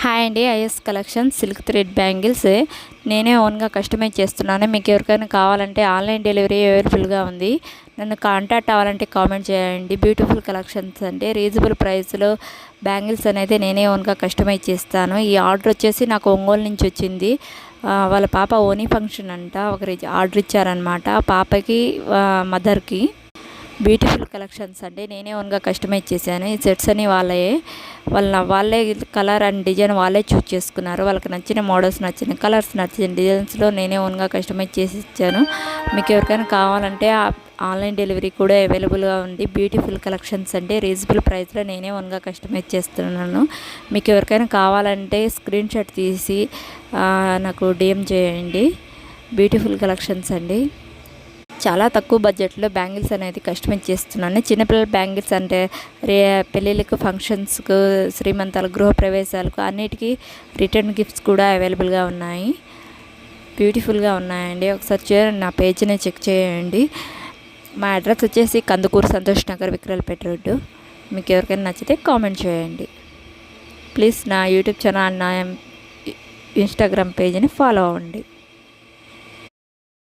Hi అండి, is collection silk thread bangles నేనే ఓన్గా కస్టమైజ్ చేస్తున్నాను. మీకు ఎవరికైనా కావాలంటే ఆన్లైన్ డెలివరీ అవైలబుల్గా ఉంది. నన్ను కాంటాక్ట్ అవ్వాలంటే కామెంట్ చేయండి. బ్యూటిఫుల్ కలెక్షన్స్ అంటే రీజనబుల్ ప్రైస్లో బ్యాంగిల్స్ అనేది నేనే ఓన్గా కస్టమైజ్ చేస్తాను. ఈ ఆర్డర్ వచ్చేసి నాకు ఒంగోలు నుంచి వచ్చింది. వాళ్ళ పాప ఓనీ ఫంక్షన్ అంట, ఒకరి ఆర్డర్ ఇచ్చారనమాట. పాపకి మదర్కి బ్యూటిఫుల్ కలెక్షన్స్ అండి నేనే ఓన్గా కస్టమైజ్ చేశాను. ఈ సెట్స్ అని వాళ్ళే కలర్ అండ్ డిజైన్ వాళ్ళే చూస్ చేసుకున్నారు. వాళ్ళకి నచ్చిన మోడల్స్, నచ్చిన కలర్స్, నచ్చిన డిజైన్స్లో నేనే ఓన్గా కస్టమైజ్ చేసి ఇచ్చాను. మీకు ఎవరికైనా కావాలంటే ఆన్లైన్ డెలివరీ కూడా అవైలబుల్గా ఉంది. బ్యూటిఫుల్ కలెక్షన్స్ అంటే రీజనబుల్ ప్రైస్లో నేనే ఓన్గా కస్టమైజ్ చేస్తున్నాను. మీకు ఎవరికైనా కావాలంటే స్క్రీన్ షాట్ తీసి నాకు డిఎం చేయండి. బ్యూటిఫుల్ కలెక్షన్స్ అండి. చాలా తక్కువ బడ్జెట్లో బ్యాంగిల్స్ అనేది కస్టమైజ్ చేస్తున్నాను. చిన్నపిల్లల బ్యాంగిల్స్ అంటే పెళ్ళిళ్ళకు, ఫంక్షన్స్కు, శ్రీమంతాలకు, గృహప్రవేశాలకు అన్నిటికీ రిటర్న్ గిఫ్ట్స్ కూడా అవైలబుల్గా ఉన్నాయి. బ్యూటిఫుల్గా ఉన్నాయండి. ఒకసారి నా పేజ్ని చెక్ చేయండి. మా అడ్రస్ వచ్చేసి కందుకూరు సంతోష్ నగర్, విక్రల్పేట రోడ్డు. మీకు ఎవరికైనా నచ్చితే కామెంట్ చేయండి. ప్లీజ్ నా యూట్యూబ్ ఛానల్, నా ఇన్స్టాగ్రామ్ పేజ్ని ఫాలో అవ్వండి.